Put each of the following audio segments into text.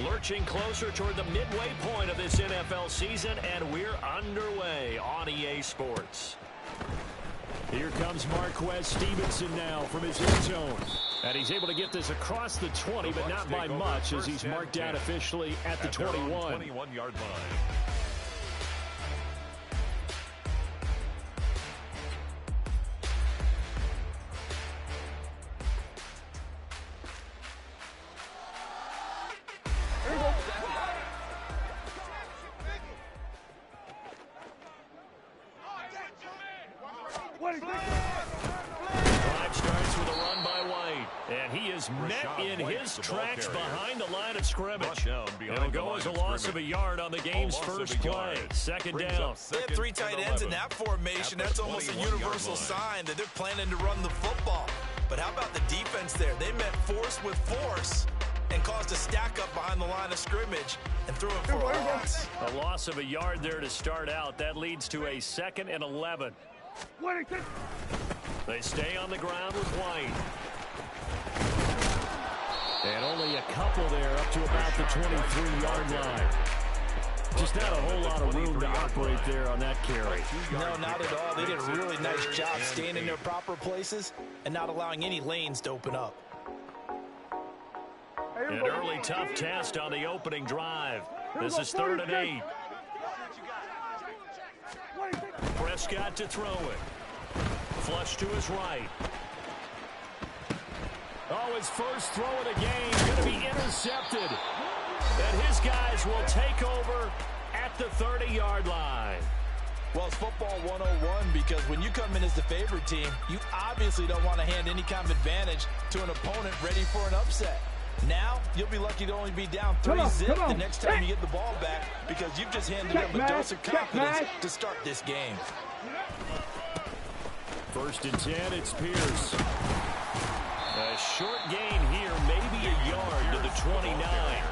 Lurching closer toward the midway point of this NFL season, and we're underway on EA Sports. Here comes Marquez Stevenson now from his end zone. And he's able to get this across the 20, but not by much, as he's marked out officially at the 21. 21-yard line. Drive starts with a run by White, and he is met in his tracks behind the line of scrimmage. It'll go as a loss of a yard on the game's first play. Second down. They have three tight ends in that formation. That's almost a universal sign that they're planning to run the football. But how about the defense there? They met force with force and caused a stack up behind the line of scrimmage and threw it for a loss. A loss of a yard there to start out. That leads to a 2nd and 11. They stay on the ground with White. And only a couple there up to about the 23-yard line. Just not a whole lot of room to operate there on that carry. No, not at all. They did a really nice job staying in their proper places and not allowing any lanes to open up. An early tough test on the opening drive. This is 3rd and 8. Prescott to throw it. Flush to his right. Oh, his first throw of the game going to be intercepted. And his guys will take over at the 30-yard line. Well, it's football 101 because when you come in as the favorite team, you obviously don't want to hand any kind of advantage to an opponent ready for an upset. Now, you'll be lucky to only be down 3-zip the next time you get the ball back because you've just handed them a dose of confidence to start this game. 1st and 10, it's Pierce. A short gain here, maybe a yard to the 29.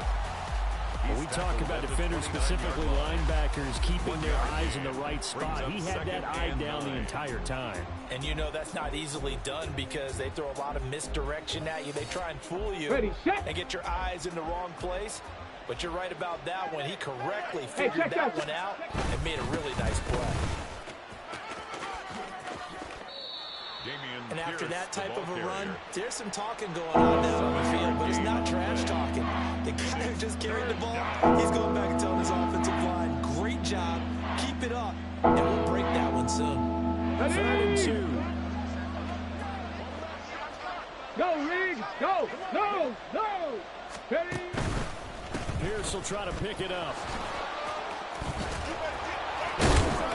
When we talk about defenders, specifically linebackers, keeping their eyes in the right spot, he had that eye down the entire time. And you know that's not easily done because they throw a lot of misdirection at you. They try and fool you and get your eyes in the wrong place. But you're right about that one. He correctly figured that one out and made a really nice play. And after that type of a run, there's some talking going on down on the field, but it's not trash talking. The guy who just carried the ball, he's going back and telling his offensive line, great job, keep it up, and we'll break that one soon. 3rd and 2. Go, Reed! Go! No! No! Ready? Pierce will try to pick it up.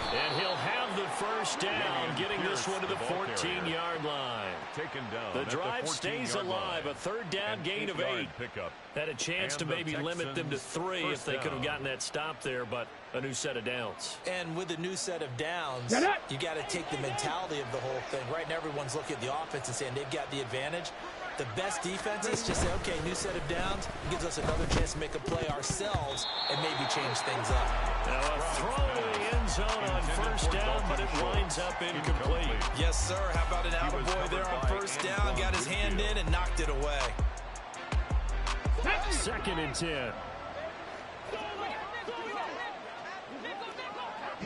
And he'll have the first down, getting this one to the 14-yard line. The drive stays alive, a 3rd down gain of 8. Had a chance to maybe limit them to 3 if they could have gotten that stop there, but a new set of downs. And with a new set of downs, you got to take the mentality of the whole thing. Right now, everyone's looking at the offense and saying they've got the advantage. The best defenses just say, okay, new set of downs. It gives us another chance to make a play ourselves and maybe change things up. Now a throw to the end zone on 1st down, but it winds up incomplete. Yes, sir. How about an attaboy there on 1st down? Got his hand in and knocked it away. 2nd and 10.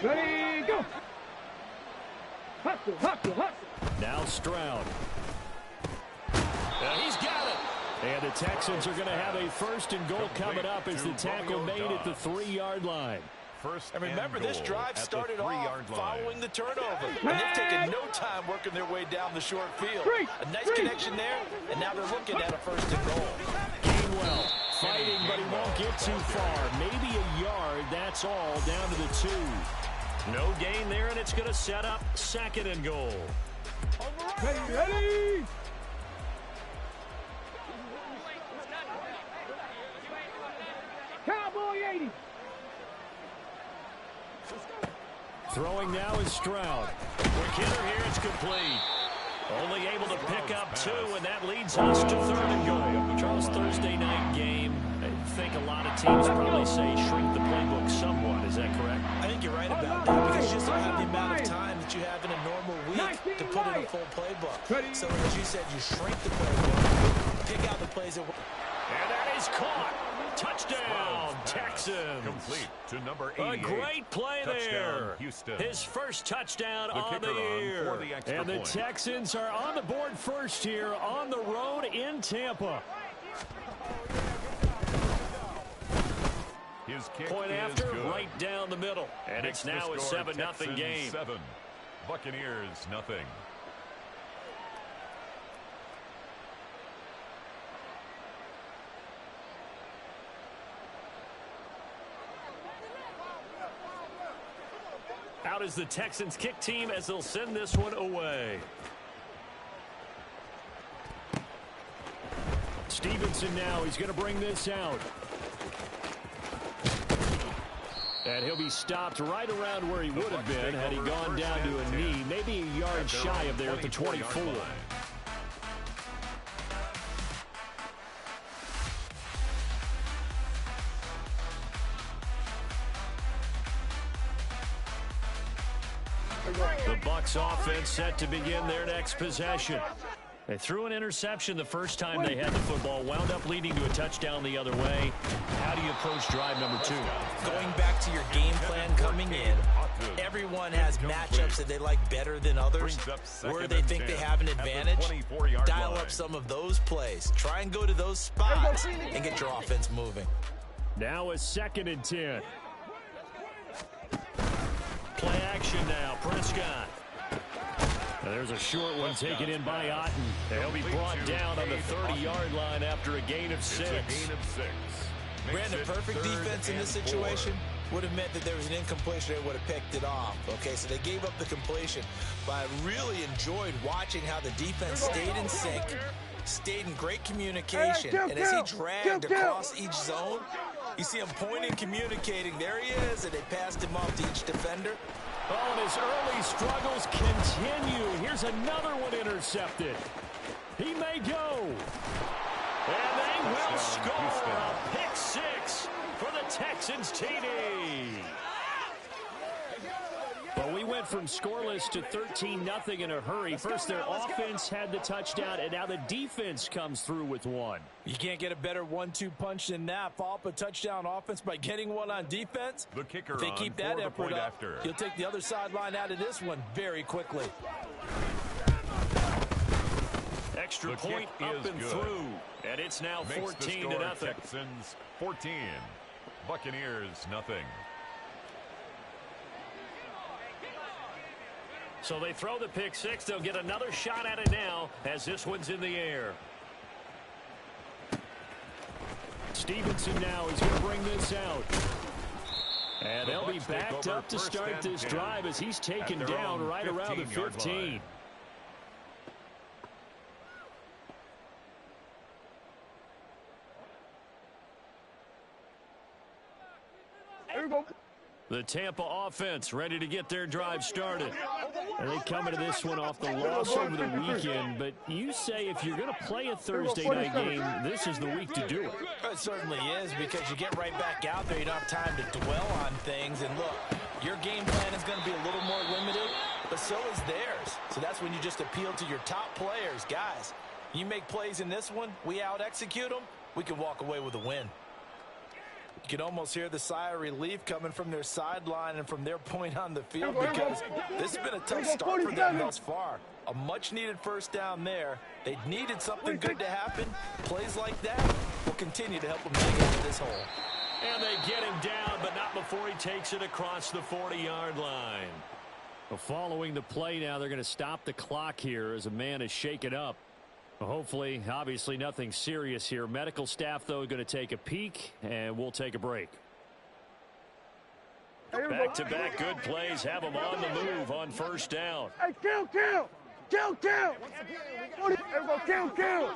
Ready, go! Hustle, hustle, hustle. Now Stroud. He's got it. And the Texans are going to have a 1st and goal coming up as the tackle made at the 3-yard line. And remember, this drive started off following the turnover. And they've taken no time working their way down the short field. A nice connection there, and now they're looking at a 1st and goal. Gainwell fighting, but he won't get too far. Maybe a yard, that's all, down to the 2. No gain there, and it's going to set up 2nd and goal. Ready, ready! Cowboy 80! Throwing now is Stroud. Quick hitter here, it's complete. Only able to pick up 2, and that leads us to 3rd and goal. Charles, Thursday night game. I think a lot of teams probably say shrink the playbook somewhat. Is that correct? I think you're right about that because you just don't have the amount of time that you have in a normal week to put in a full playbook. So as you said, you shrink the playbook, pick out the plays that... And that is caught. Touchdown, Texans. Complete to number 88. A great play there. Houston. His first touchdown The on the kicker on year. for the extra And the point. Texans are on the board first here on the road in Tampa. His kick Point is after, good. right down the middle. And Makes it's now the a score 7-0 Texans game. 7. Buccaneers nothing. Out is the Texans kick team as they'll send this one away. Stevenson now, he's going to bring this out. And he'll be stopped right around where he would have been had he gone down to a knee, maybe a yard shy of there at the 24. The Bucks offense set to begin their next possession. They threw an interception the first time they had the football, wound up leading to a touchdown the other way. How do you approach drive number 2? Going back to your game plan coming in, everyone has matchups that they like better than others, where they think they have an advantage. Dial up some of those plays. Try and go to those spots and get your offense moving. Now a 2nd and 10. Play action now, Prescott. And there's a short one taken in by Otten. He'll be brought down on the 30-yard line after a gain of 6. Brandon, perfect defense in this situation would have meant that there was an incompletion. They would have picked it off. Okay, so they gave up the completion. But I really enjoyed watching how the defense stayed in sync, stayed in great communication. And as he dragged across each zone, you see him pointing, communicating. There he is, and they passed him off to each defender. Oh, and his early struggles continue. Here's another one intercepted. He may go. And they will score a pick 6 for the Texans TD. Well, we went from scoreless to 13-0 in a hurry. First, their offense had the touchdown, and now the defense comes through with one. You can't get a better 1-2 punch than that. Follow up a touchdown offense by getting one on defense. The kicker if they keep that effort up, after. He'll take the other sideline out of this one very quickly. Extra point up and through, and it's now 14-0. Texans 14, Buccaneers nothing. So they throw the pick 6. They'll get another shot at it now as this one's in the air. Stevenson now is going to bring this out. And they'll be backed up to start this drive as he's taken down right around the 15. The Tampa offense ready to get their drive started. And they come into this one off the loss over the weekend, but you say if you're going to play a Thursday night game, this is the week to do it. It certainly is, because you get right back out there. You don't have time to dwell on things. And look, your game plan is going to be a little more limited, but so is theirs. So that's when you just appeal to your top players. Guys, you make plays in this one, we out-execute them, we can walk away with a win. You can almost hear the sigh of relief coming from their sideline and from their point on the field, because this has been a tough start for them thus far. A much-needed first down there. They needed something good to happen. Plays like that will continue to help them dig out of this hole. And they get him down, but not before he takes it across the 40-yard line. Well, following the play now, they're going to stop the clock here as a man is shaken up. Hopefully, obviously nothing serious here. Medical staff, though, going to take a peek, and we'll take a break. Back-to-back good plays have them on the move on first down. Hey, kill! Everybody kill!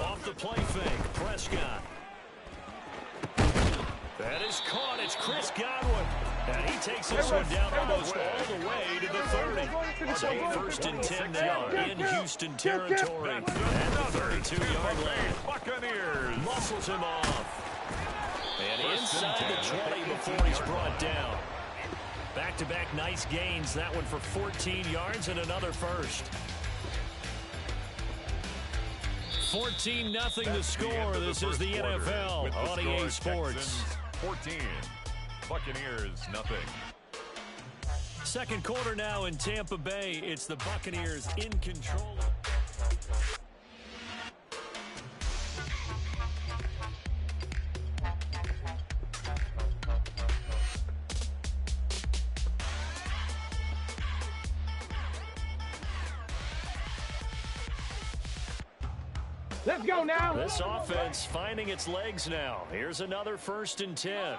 Off the play fake, Prescott. That is caught. It's Chris Godwin. And he takes this one down almost all the way to the 30. So first and 10 now in Houston territory at the 32-yard line. Buccaneers Muscles him off. And inside the 20 before he's brought down. Back-to-back nice gains. That one for 14 yards and another first. 14-0 the score. This is the NFL on EA Sports. Texans 14, Buccaneers nothing. Second quarter now in Tampa Bay. It's the Buccaneers in control. Let's go now. This offense finding its legs now. Here's another 1st and 10.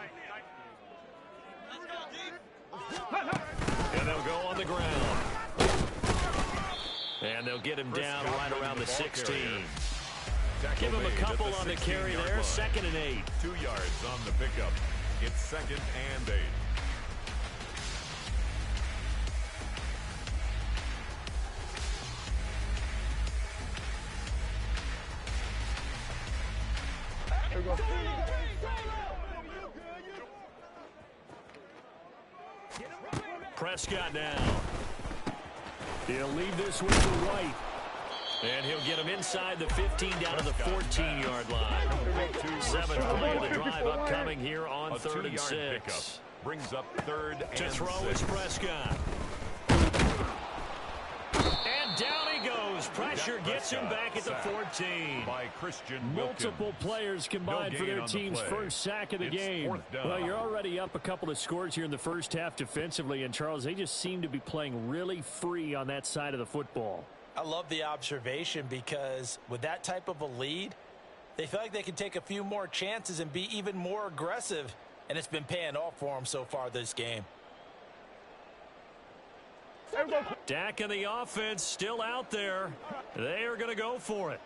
And they'll go on the ground. And they'll get him down right around the 16. Give him a couple on the carry there. 2nd and 8. 2 yards on the pickup. It's 2nd and 8. Prescott now. He'll leave this one to White. And he'll get him inside the 15 down to the 14-yard line. 7th play of the drive upcoming here on 3rd and 6. Brings up 3rd and 6. To throw is Prescott. And down he goes. Pressure gets him back at the 14. By Christian Multiple players combined for their team's first sack of the game. Well, you're already up a couple of scores here in the first half defensively. And, Charles, they just seem to be playing really free on that side of the football. I love the observation because with that type of a lead, they feel like they can take a few more chances and be even more aggressive. And it's been paying off for them so far this game. Dak and the offense still out there. They are going to go for it.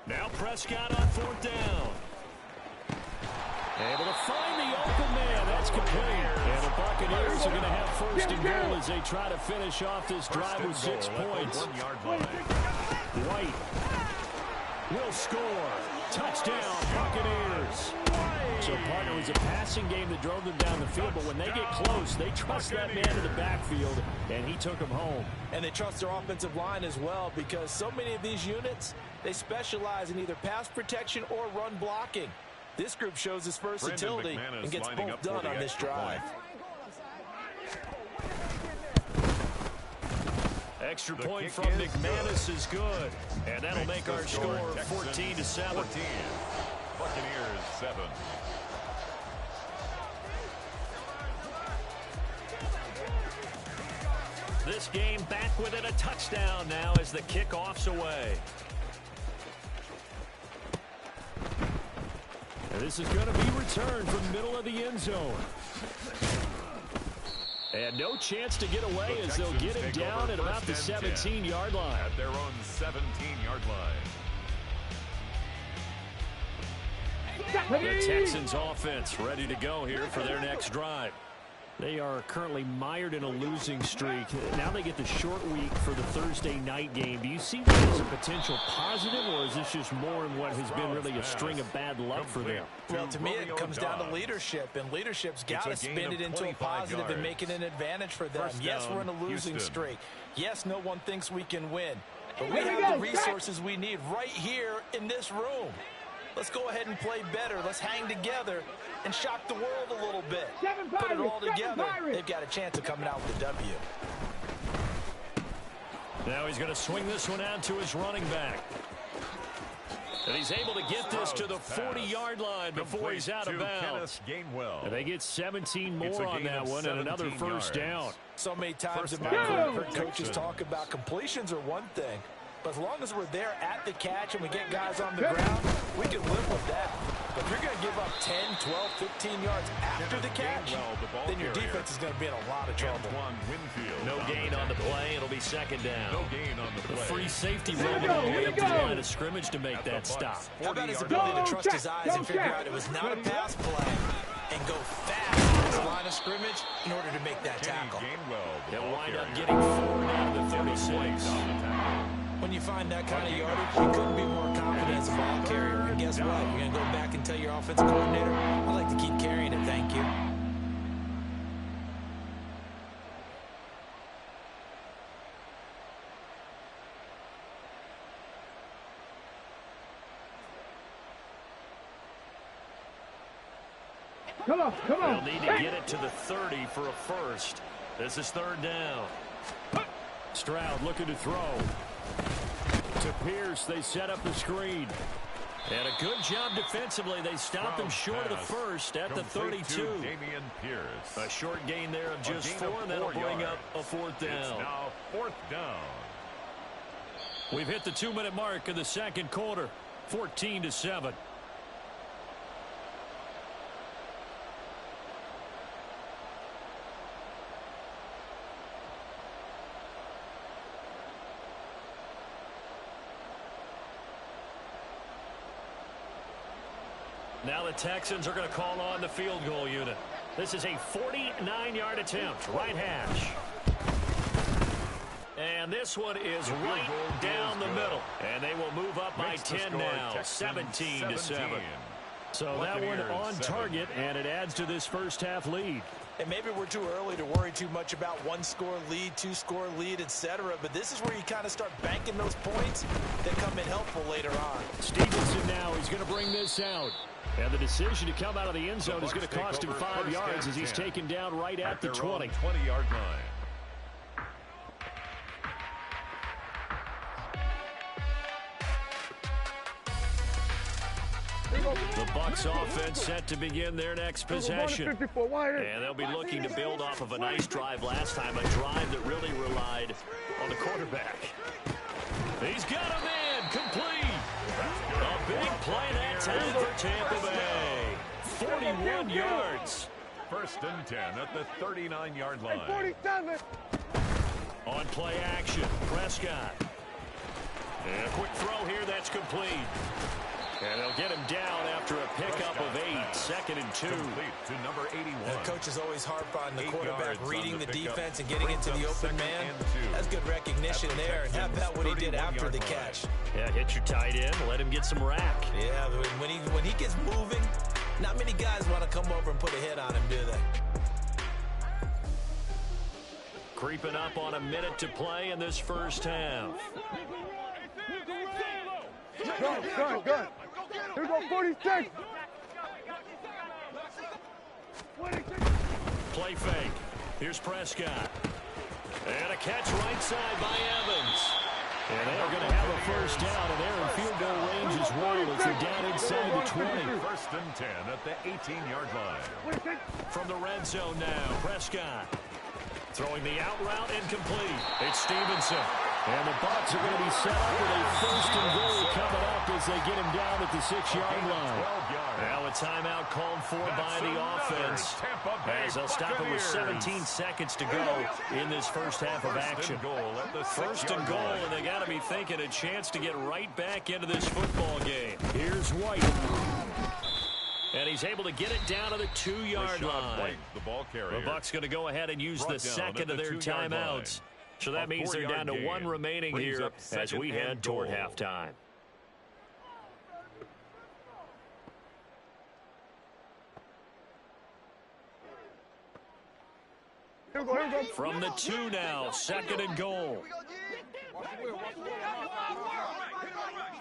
Now Prescott on 4th down. Able to find the open man. That's complete. And the Buccaneers are going to have 1st and goal as they try to finish off this drive with 6 points. White will score. Touchdown, Buccaneers. So, partner, it was a passing game that drove them down the field, but when they get close, they trust that man in the backfield, and he took them home. And they trust their offensive line as well because so many of these units, they specialize in either pass protection or run blocking. This group shows its versatility and gets both done on this drive. Extra point from McManus is good. And that'll make our score 14-7. Buccaneers 7. This game back within a touchdown now as the kickoff's away. And this is going to be returned from the middle of the end zone. And no chance to get away as they'll get him down at about the 17-yard line. At their own 17-yard line. The Texans offense ready to go here for their next drive. They are currently mired in a losing streak. Now they get the short week for the Thursday night game. Do you see that as a potential positive, or is this just more in what has been really a string of bad luck for them? Well, to me, it comes down to leadership, and leadership's got to spin it into a positive and make it an advantage for them. Yes, we're in a losing streak. Yes, no one thinks we can win. But we have the resources we need right here in this room. Let's go ahead and play better. Let's hang together and shock the world a little bit. Put it all together. They've got a chance of coming out with a W. Now he's going to swing this one out to his running back. And he's able to get this to the 40-yard line before he's out of bounds. And they get 17 more on that one and another first down. So many times in my career, I've heard coaches talk about completions are one thing. But as long as we're there at the catch and we get guys on the ground, we can live with that. But if you're going to give up 10, 12, 15 yards after the catch, then your defense is going to be in a lot of trouble. No gain on the play. It'll be 2nd down. No gain on the play. The free safety rolling all the way up to the line of scrimmage to make that stop. How about his ability to trust his eyes and figure out it was not a pass play and go fast to his line of scrimmage in order to make that tackle? He'll wind up getting 4 down to the 36. When you find that kind of yardage, you couldn't be more confident as a ball carrier. And guess what? You're going to go back and tell your offensive coordinator, I'd like to keep carrying it, thank you. Come on. They'll need to get it to the 30 for a first. This is third down. Stroud looking to throw. To Pierce, they set up the screen. And a good job defensively. They stopped them short of the first at the 32. A short gain there of just 4, and that'll bring up a fourth down. It's now fourth down. We've hit the 2-minute mark in the second quarter. 14-7. Now the Texans are going to call on the field goal unit. This is a 49-yard attempt, right hash. And this one is right down the middle. And they will move up by 10 now, 17-7. So that one on target, and it adds to this first half lead. And maybe we're too early to worry too much about 1-score lead, 2-score lead, etc. But this is where you kind of start banking those points that come in helpful later on. Stevenson now is going to bring this out. And the decision to come out of the end zone is going to cost him 5 yards as he's taken down right at the 20. 20-yard line. The Bucks offense set to begin their next possession. And they'll be looking to build off of a nice drive last time, a drive that really relied on the quarterback. He's got him in, complete. A big play that time for Tampa Bay. 41 yards. First and 10 at the 39-yard line. 47. On play action, Prescott. And a quick throw here that's complete. And they'll get him down after a pickup of 8, 2nd and 2. Complete to number 81. The coaches always harp on the quarterback reading the defense and getting into the open man. That's good recognition there. And how about what he did after the catch? Yeah, hit your tight end, let him get some rack. Yeah, when he gets moving, not many guys want to come over and put a hit on him, do they? Creeping up on a minute to play in this first half. Good. Here we go, 46. Play fake. Here's Prescott. And a catch right side by Evans. And they are going to have a first down, and they're in field goal range as well as they're down inside the 20. First and 10 at the 18-yard line. From the red zone now, Prescott. Throwing the out route incomplete. It's Stevenson. And the Bucks are going to be set up with a first and goal coming up as they get him down at the 6-yard line. Now a timeout called for by the offense as they'll stop it with 17 seconds to go in this first half of action. First and goal, and they got to be thinking a chance to get right back into this football game. Here's White. And he's able to get it down to the 2-yard line. The Bucks going to go ahead and use the second of their timeouts. So that means they're down to 1 remaining here as we head toward halftime. From the 2 now, 2nd and goal.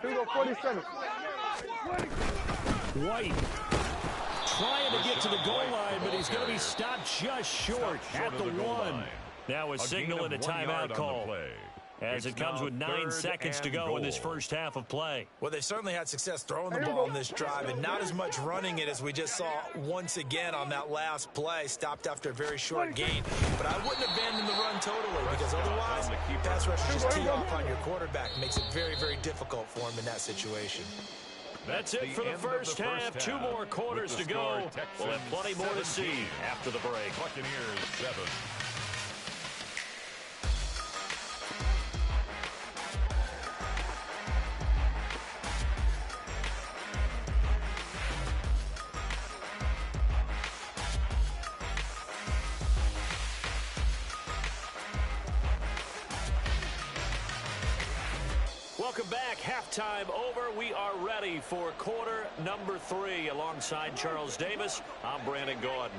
Here we go, 47. White trying to get to the goal line, but he's going to be stopped just short at the 1. Now a signal and a timeout call as it comes with 9 seconds to go in this first half of play. Well, they've certainly had success throwing the ball in this drive and not as much running it as we just saw once again on that last play. Stopped after a very short gain. But I wouldn't abandon the run totally because otherwise pass rushers just tee off on your quarterback. Makes it very, very difficult for him in that situation. That's it for the first half. 2 more quarters to go. We'll have plenty more to see after the break. Buccaneers 7. Welcome back. Halftime over. We are ready for quarter number 3. Alongside Charles Davis, I'm Brandon Gordon.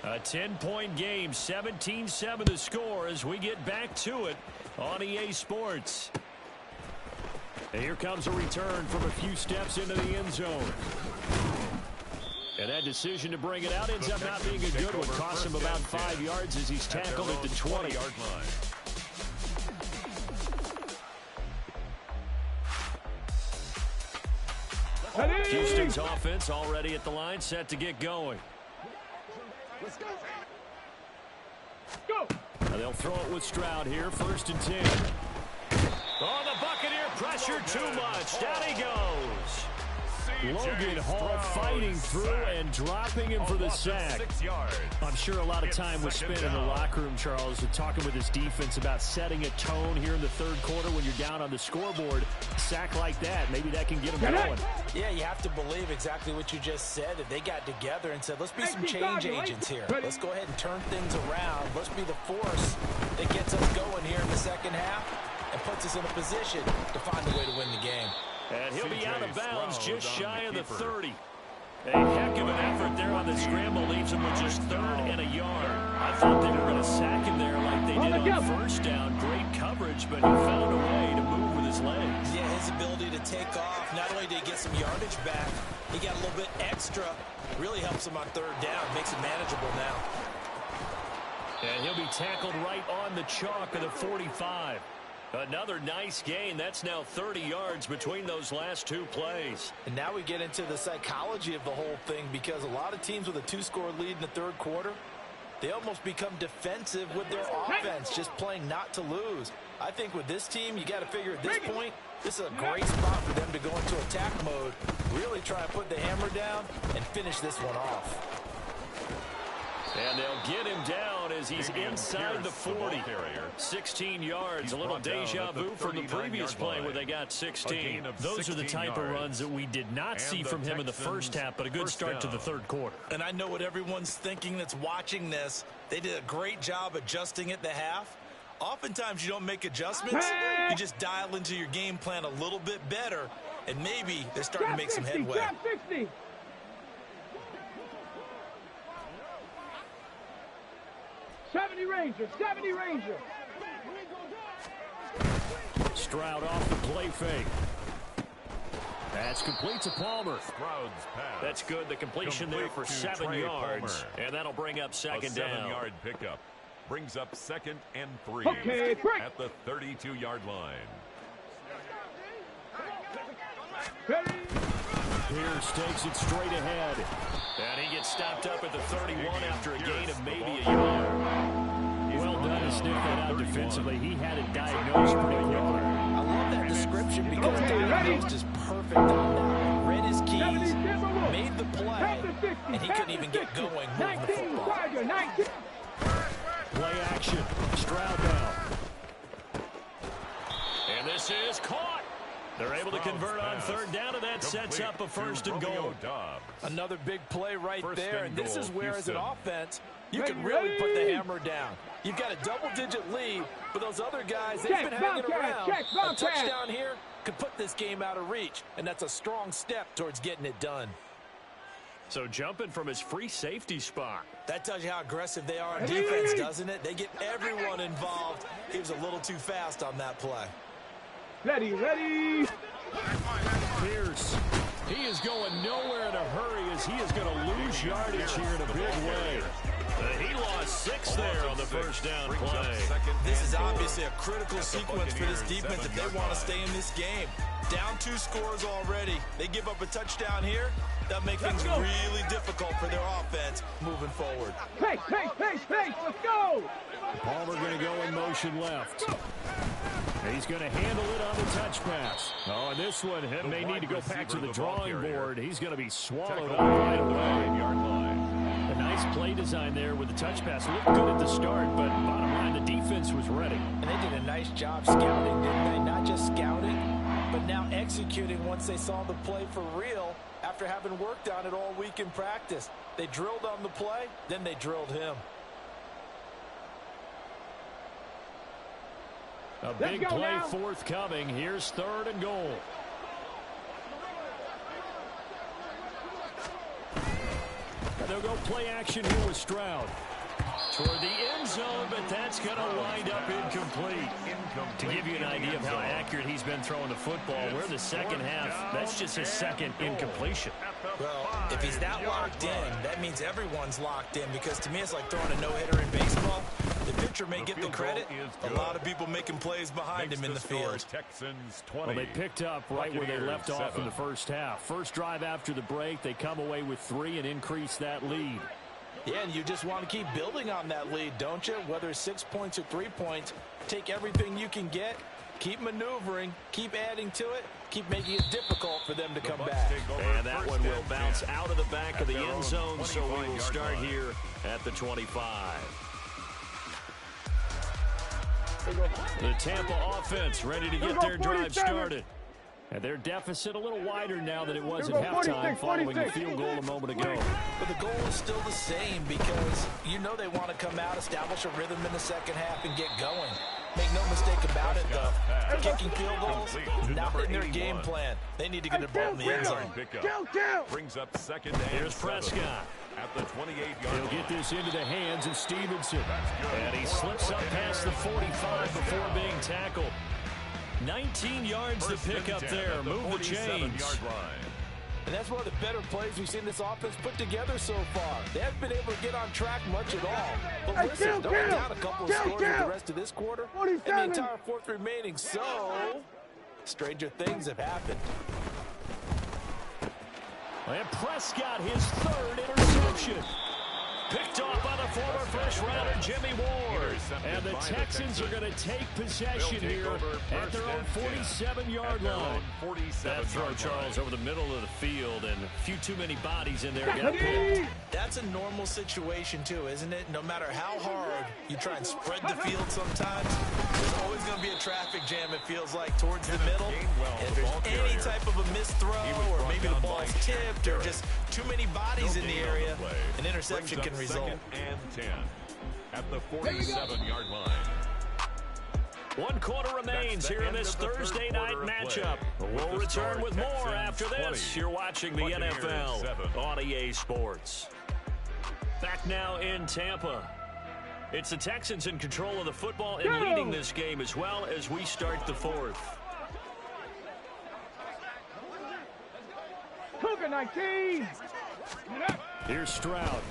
A 10-point game, 17-7 the score as we get back to it on EA Sports. And here comes a return from a few steps into the end zone. And that decision to bring it out ends up not being a good one. Cost him about 5 yards as he's tackled at the 20-yard line. Houston's offense already at the line, set to get going. Let's go. Go. Now they'll throw it with Stroud here, 1st and 10. Oh, the Buccaneer pressure too much. Down he goes. Logan Hall fighting through and dropping him for the sack. I'm sure a lot of time was spent in the locker room, Charles, talking with his defense about setting a tone here in the 3rd quarter when you're down on the scoreboard. A sack like that, maybe that can get them going. Yeah, you have to believe exactly what you just said, that they got together and said, let's be some change agents here. Let's go ahead and turn things around. Let's be the force that gets us going here in the 2nd half and puts us in a position to find a way to win the game. And he'll be out of bounds just shy of the 30. A heck of an effort there on the scramble. Leaves him with just 3rd and a yard. I thought they were going to sack him there like they did on 1st down. Great coverage, but he found a way to move with his legs. Yeah, his ability to take off. Not only did he get some yardage back, he got a little bit extra. Really helps him on 3rd down. Makes it manageable now. And he'll be tackled right on the chalk of the 45. Another nice gain. That's now 30 yards between those last 2 plays. And now we get into the psychology of the whole thing, because a lot of teams with a 2-score lead in the 3rd quarter, they almost become defensive with their offense, just playing not to lose. I think with this team, you got to figure at this point, this is a great spot for them to go into attack mode, really try and put the hammer down and finish this one off. And they'll get him down as he's inside the 40. 16 yards, a little deja vu from the previous play where they got 16. Those are the type of runs that we did not see from him in the 1st half, but a good start to the 3rd quarter. And I know what everyone's thinking that's watching this. They did a great job adjusting at the half. Oftentimes you don't make adjustments. You just dial into your game plan a little bit better, and maybe they're starting to make some headway. 70 Ranger, 70 Ranger. Stroud off the play fake. That's complete to Palmer. That's good. The completion there for 7 yards. And that'll bring up 2nd down. 7-yard pickup. Brings up 2nd and 3 at the 32-yard line. Pierce takes it straight ahead. And he gets stopped up at the 31 after a gain of maybe a yard. Well done to sniff that out defensively. He had it diagnosed pretty quickly. I love that description because diagnosed is perfect on that. Read his keys, made the play, and he couldn't even get going moving the football. Play action. Stroud down. And this is caught. They're able to convert on 3rd down, and that sets up a 1st and goal. Another big play right there, and this is where, as an offense, you can really put the hammer down. You've got a double-digit lead, but those other guys, they've been hanging around. A touchdown here could put this game out of reach, and that's a strong step towards getting it done. So jumping from his free safety spot. That tells you how aggressive they are on defense, doesn't it? They get everyone involved. He was a little too fast on that play. Ready. Pierce. He is going nowhere in a hurry as he is going to lose yardage here in a big way. He lost 6 there on the 1st down play. This is obviously a critical sequence for this defense if they want to stay in this game. Down 2 scores already. They give up a touchdown here. That'll make things really difficult for their offense moving forward. Pace, let's go! Palmer going to go in motion left. He's going to handle it on the touch pass. Oh, and this one may need to go back to the drawing board. He's going to be swallowed up right away. A nice play design there with the touch pass. Looked good at the start, but bottom line, the defense was ready. And they did a nice job scouting, didn't they? Not just scouting, but now executing once they saw the play for real after having worked on it all week in practice. They drilled on the play, then they drilled him. A big play forthcoming. Here's 3rd and goal. And they'll go play action here with Stroud. toward the end zone, but that's going to wind up incomplete. To give you an idea of how accurate he's been throwing the football, we're in the second half. That's just his second incompletion. Well, if he's not locked in, that means everyone's locked in, because to me it's like throwing a no-hitter in baseball. The pitcher may get the credit. A lot of people making plays behind him in the field. Texans 20. Well, they picked up right where they left off in the first half. First drive after the break, they come away with 3 and increase that lead. Yeah, and you just want to keep building on that lead, don't you? Whether it's 6 points or 3 points, take everything you can get, keep maneuvering, keep adding to it, keep making it difficult for them to come back. And that one will bounce out of the back of the end zone, so we will start here at the 25. The Tampa offense ready to get their drive started. And their deficit a little wider now than it was at halftime following the field goal a moment ago. But the goal is still the same, because you know they want to come out, establish a rhythm in the second half, and get going. Make no mistake about it, though. Kicking field goals, not in their game plan. They need to get the ball in the end zone. Brings up second and Here's Prescott. At the 28-yard line. He'll get this into the hands of Stevenson. And he slips up past the 45 before being tackled. 19 yards to pick up there. Move the chains. And that's one of the better plays we've seen this offense put together so far. They haven't been able to get on track much at all. But listen, they're down a couple of scores with the rest of this quarter and the entire fourth remaining. So, stranger things have happened. And Prescott, his third interception. Picked off by the former first-rounder Jimmy Ward. And the Texans are going to take possession here at their own 47-yard line. That throw, Charles, over the middle of the field, and a few too many bodies in there got picked. That's a normal situation, too, isn't it? No matter how hard you try and spread the field sometimes, there's always going to be a traffic jam, it feels like, towards the middle. And if there's any type of a missed throw, or maybe the ball's tipped, or just too many bodies in the area, an interception can result. Second and 10 at the 47-yard line. 1 quarter remains here in this Thursday night matchup. We'll return with more after this. You're watching the NFL on EA Sports. Back now in Tampa. It's the Texans in control of the football and leading this game as well as we start the fourth. Cougar 19. Here's Stroud.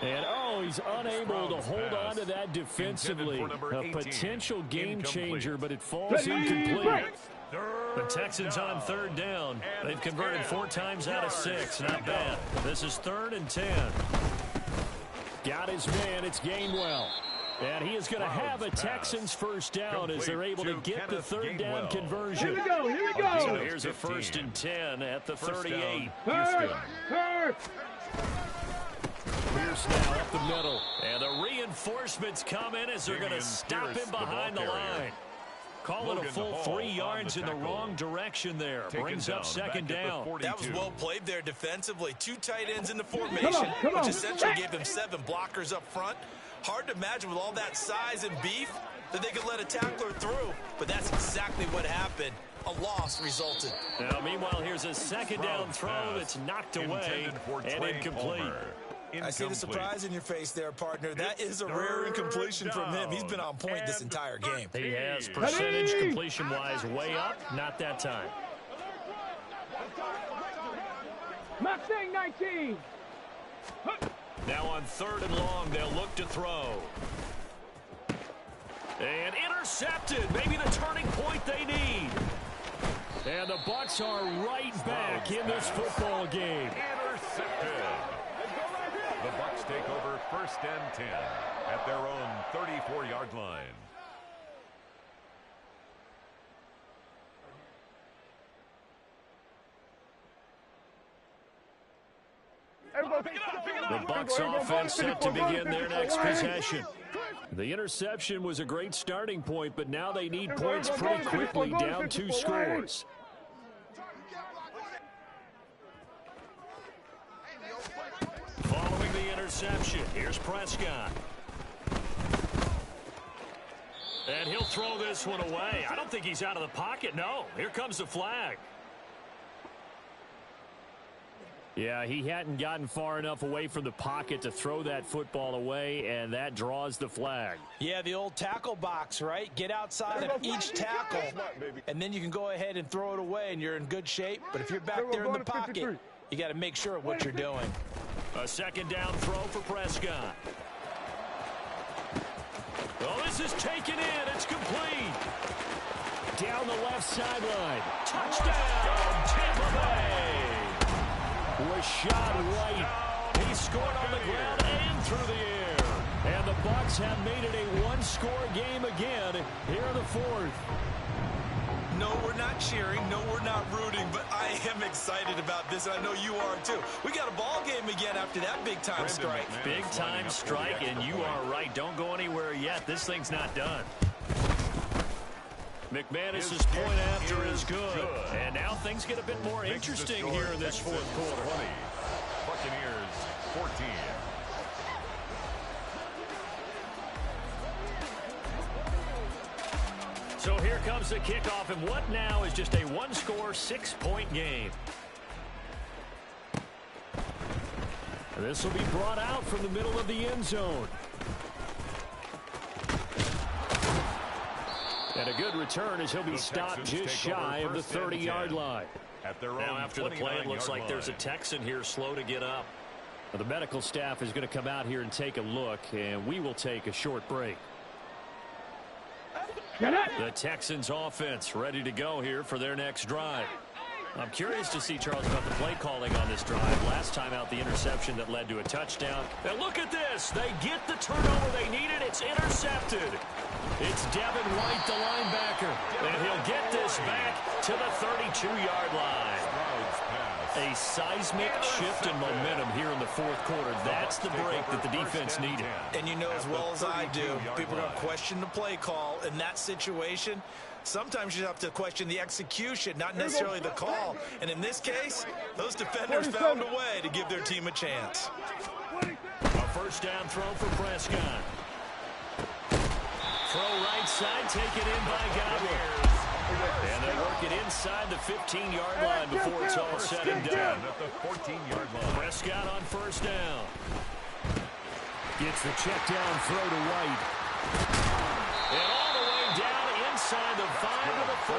And, he's unable to hold on to that defensively. A potential game changer, but it falls incomplete. The Texans on third down. They've converted 4 times out of 6. Not bad. This is 3rd and 10. Got his man. It's Gainwell. And he is going to have a Texans first down as they're able to get the third down conversion. Here we go. So here's a 1st and 10 at the 38. Pierce now up the middle. And the reinforcements come in as they're going to stop him behind the line. Call it a full 3 yards in the wrong direction there. Brings up 2nd down. That was well played there defensively. 2 tight ends in the formation, which essentially gave them 7 blockers up front. Hard to imagine with all that size and beef that they could let a tackler through, but that's exactly what happened. A loss resulted. Now, meanwhile, here's a 2nd down throw that's knocked away and incomplete. I see the surprise in your face there, partner. That is a rare incompletion from him. He's been on point this entire game. He has. Percentage completion-wise way up. Not that time. Mustang 19. Now on 3rd and long, they'll look to throw. And intercepted. Maybe the turning point they need. And the Bucks are right back in this football game. Intercepted. The Bucks take over 1st and 10 at their own 34-yard line. The Bucks offense set to begin their next possession. The interception was a great starting point, but now they need points pretty quickly, down 2 scores. Following the interception, here's Prescott. And he'll throw this one away. I don't think he's out of the pocket. No, here comes the flag. Yeah, he hadn't gotten far enough away from the pocket to throw that football away, and that draws the flag. Yeah, the old tackle box, right? Get outside of each tackle, and then you can go ahead and throw it away, and you're in good shape. But if you're back there in the pocket, you got to make sure of what you're doing. A second down throw for Prescott. Oh, this is taken in. It's complete. Down the left sideline. Touchdown, Tampa Bay. Was shot right. He scored on the ground and through the air. And the Bucks have made it a one-score game again here in the fourth. No, we're not cheering. No, we're not rooting. But I am excited about this, and I know you are too. We got a ball game again after that big-time strike. Big-time strike, and you are right. Don't go anywhere yet. This thing's not done. McManus's point after is good. And now things get a bit more interesting here in this fourth quarter. 20. Buccaneers 14. So here comes the kickoff, and what now is just a one-score, 6-point game. And this will be brought out from the middle of the end zone. And a good return as he'll be stopped just shy of the 30-yard line. Now after the play, it looks like there's a Texan here slow to get up. Now, the medical staff is going to come out here and take a look, and we will take a short break. The Texans offense ready to go here for their next drive. I'm curious to see, Charles, about the play calling on this drive. Last time out, the interception that led to a touchdown. And look at this. They get the turnover they needed. It's intercepted. It's Devin White, the linebacker. And he'll get this back to the 32-yard line. A seismic shift in momentum here in the fourth quarter. That's the break that the defense needed. And you know as well as I do, people are going to question the play call in that situation. Sometimes you have to question the execution, not necessarily the call. And in this case, those defenders found a way to give their team a chance. A first down throw for Prescott. Throw right side, taken in by Godwin. And they work it inside the 15-yard line before it's all said and done. At the 14-yard line. Prescott on first down. Gets the check down throw to White. And all the way down inside the 5 to the 4.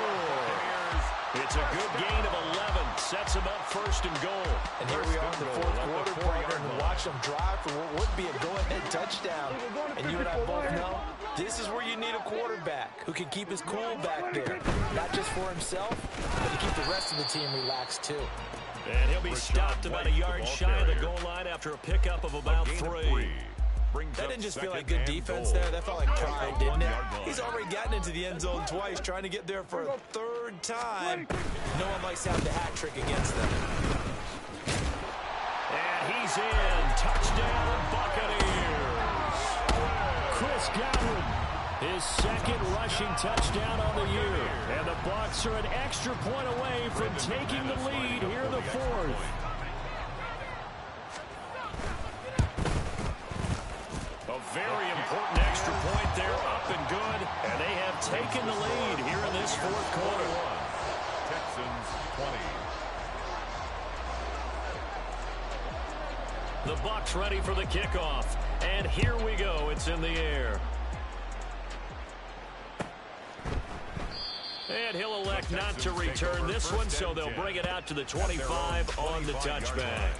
It's a good gain of 11. Sets them up first and goal. And here we are in the fourth quarter, Parker, and watch them drive for what would be a go-ahead touchdown. And you and I both know this is where you need a quarterback who can keep his cool back there. Not just for himself, but to keep the rest of the team relaxed too. And he'll be stopped about a yard shy of the goal line after a pickup of about 3. That didn't just feel like good defense there. That felt like pride, didn't it? He's already gotten into the end zone twice, trying to get there for a third time. No one likes to have the hat trick against them. And he's in. Touchdown, Buccaneers. Chris Godwin, his second rushing touchdown on the year. And the Bucs are an extra point away from taking the lead here in the fourth. A very important extra point there, up and good. And they have taken the lead here in this fourth quarter. Texans 20. The Bucs ready for the kickoff. And here we go. It's in the air. And he'll elect not to return this one, so they'll bring it out to the 25 on the touchback.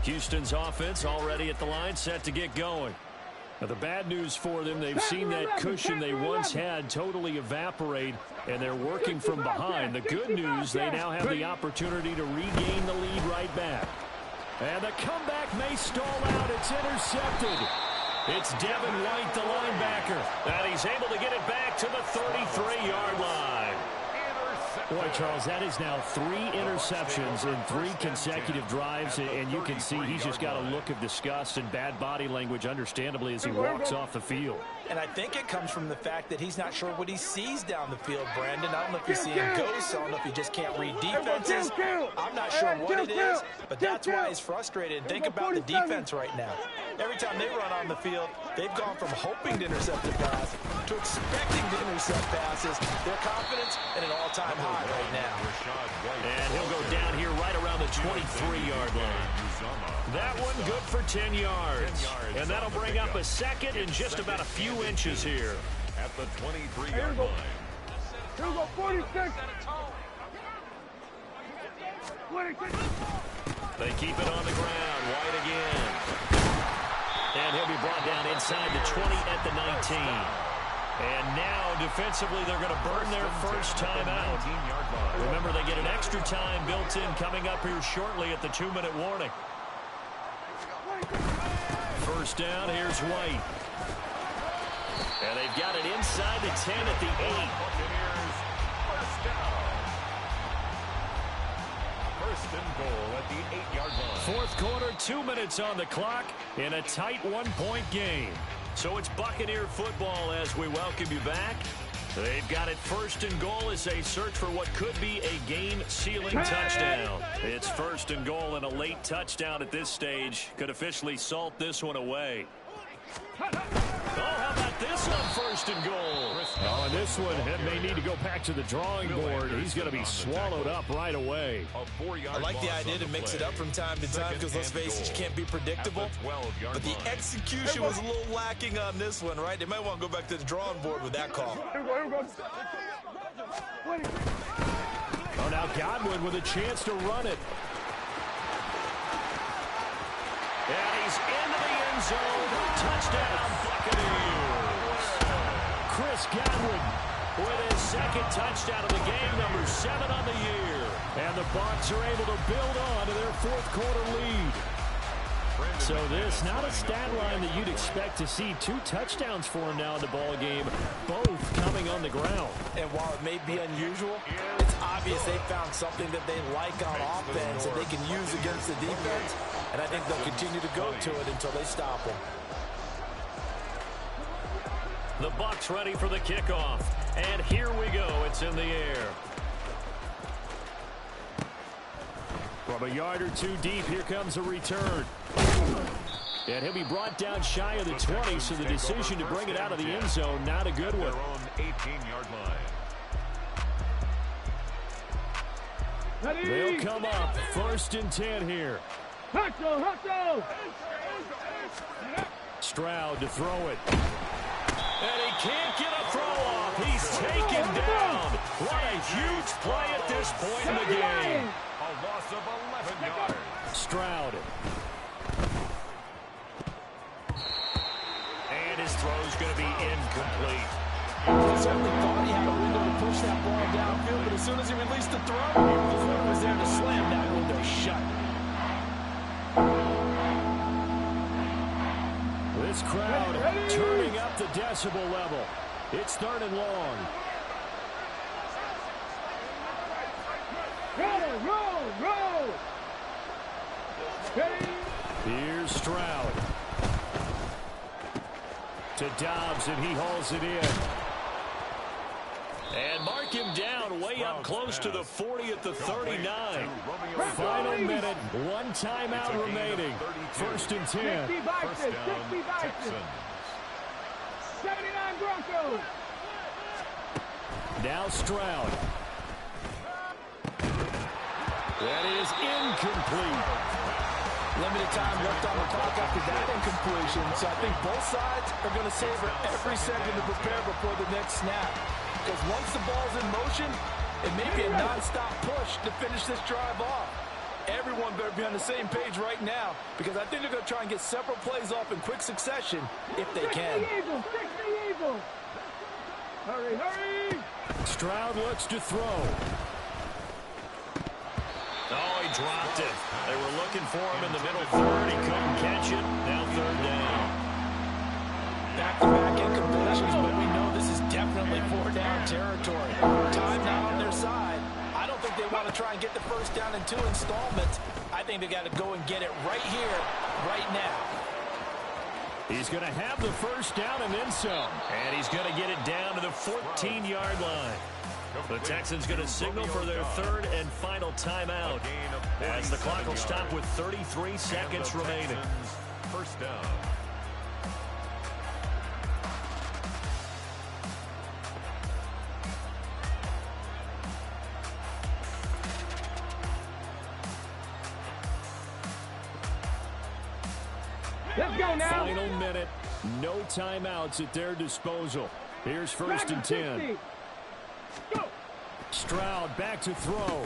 Houston's offense already at the line, set to get going. Now, the bad news for them, they've seen that cushion they once had totally evaporate, and they're working from behind. The good news, they now have the opportunity to regain the lead right back. And the comeback may stall out. It's intercepted. It's Devin White, the linebacker, and he's able to get it back to the 33-yard line. Boy, Charles, that is now 3 interceptions in 3 consecutive drives, and you can see he's just got a look of disgust and bad body language, understandably, as he walks off the field. And I think it comes from the fact that he's not sure what he sees down the field, Brandon. I don't know if he's seeing ghosts. I don't know if he just can't read defenses. I'm not sure what it is, but that's why he's frustrated. Think about the defense right now. Every time they run on the field, they've gone from hoping to intercept the pass to expecting to intercept passes. Their confidence at an all-time high right now. And he'll go down here right around the 23-yard line. That one good for 10 yards. And that'll bring up a second and just about a few inches here. At the 23-yard line. Here we go, 46. They keep it on the ground. White again. And he'll be brought down inside the 20 at the 19. And now, defensively, they're going to burn their first timeout. Remember, they get an extra time built in coming up here shortly at the 2-minute warning. First down, here's White. And they've got it inside the 10 at the 8. Buccaneers, first down. First and goal at the 8-yard line. Fourth quarter, 2 minutes on the clock in a tight 1-point game. So it's Buccaneer football as we welcome you back. They've got it first and goal as they search for what could be a game-sealing touchdown. It's first and goal, and a late touchdown at this stage could officially salt this one away. Oh, how about this on first and goal? Oh, and this one may need to go back to the drawing board. He's going to be swallowed up right away. I like the idea to mix it up from time to time because, let's face it, you can't be predictable. But the execution was a little lacking on this one, right? They might want to go back to the drawing board with that call. Oh, now Godwin with a chance to run it. And he's into the end zone. Touchdown, Buccaneers. Chris Godwin with his second touchdown of the game, number 7 on the year. And the Bucks are able to build on to their fourth quarter lead. So this, not a stat line that you'd expect to see. 2 touchdowns for him now in the ball game, both coming on the ground. And while it may be unusual, it's obvious they found something that they like on offense that they can use against the defense. And I think they'll continue to go to it until they stop them. The Bucks ready for the kickoff. And here we go. It's in the air. From a yard or 2 deep, here comes a return. And he'll be brought down shy of the 20, so the decision to bring it out of the end zone, not a good one. Their own 18-yard line. They'll come up first and 10 here. Hustle! Stroud to throw it. And he can't get a throw off. He's taken down. What a huge play at this point in the game. A loss of 11 yards. Stroud. And his throw's going to be incomplete. He certainly thought he had a window to push that ball downfield, but as soon as he released the throw, the throw was there to slam that window shut. This crowd turning up the decibel level. It's 3rd and long. Roll! Here's Stroud. To Dobbs, and he hauls it in. And mark him down way up close to the 40 at the 39. Final minute, 1 timeout remaining. First and 10. 60 Bison, 60 Bison. 79 Broncos. Now Stroud. That is incomplete. Limited time left on the clock after that incompletion, so I think both sides are going to savor every second to prepare before the next snap. Because once the ball's in motion, it may be a non-stop push to finish this drive off. Everyone better be on the same page right now, because I think they're going to try and get several plays off in quick succession if they can. 60 Eagles! Hurry! Stroud looks to throw. Oh, he dropped it. They were looking for him in the middle third. He couldn't catch it. Now 3rd down. Back-to-back incompletions, but we know this is definitely 4-down territory. Time not on their side. I don't think they want to try and get the first down in 2 installments. I think they got to go and get it right here, right now. He's going to have the first down and then some. And he's going to get it down to the 14-yard line. The Texans going to signal for their 3rd and final timeout as the clock will stop with 33 seconds remaining. First down. Let's go now. Final minute. No timeouts at their disposal. Here's 1st and 10. Go. Stroud back to throw.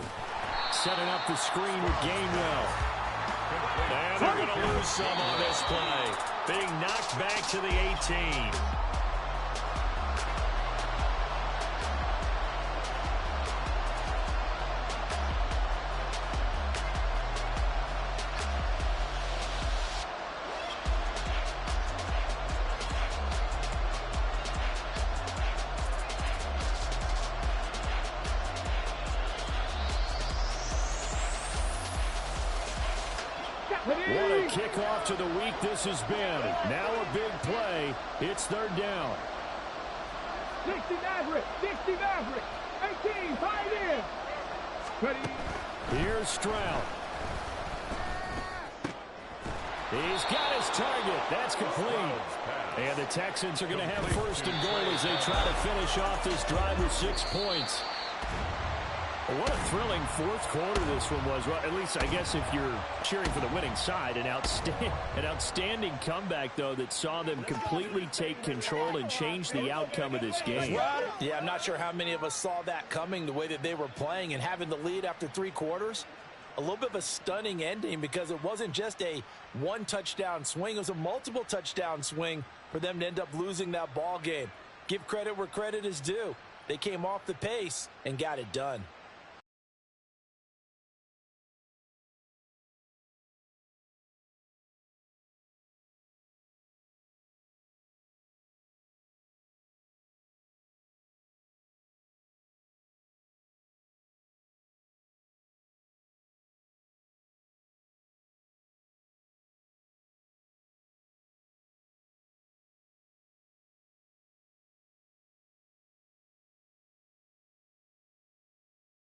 Setting up the screen with Gainwell. And they're going to lose some on this play. Being knocked back to the 18. What a kickoff to the week this has been. Now a big play. It's 3rd down. 60 Maverick. 60 Maverick. 18. Tight end. Ready. Here's Stroud. He's got his target. That's complete. And the Texans are going to have 1st and goal as they try to finish off this drive with 6 points. Well, what a thrilling 4th quarter this one was. Well, at least I guess if you're cheering for the winning side, an outstanding comeback, though, that saw them completely take control and change the outcome of this game. Yeah, I'm not sure how many of us saw that coming, the way that they were playing and having the lead after 3 quarters. A little bit of a stunning ending because it wasn't just a 1-touchdown swing. It was a multiple touchdown swing for them to end up losing that ball game. Give credit where credit is due. They came off the pace and got it done.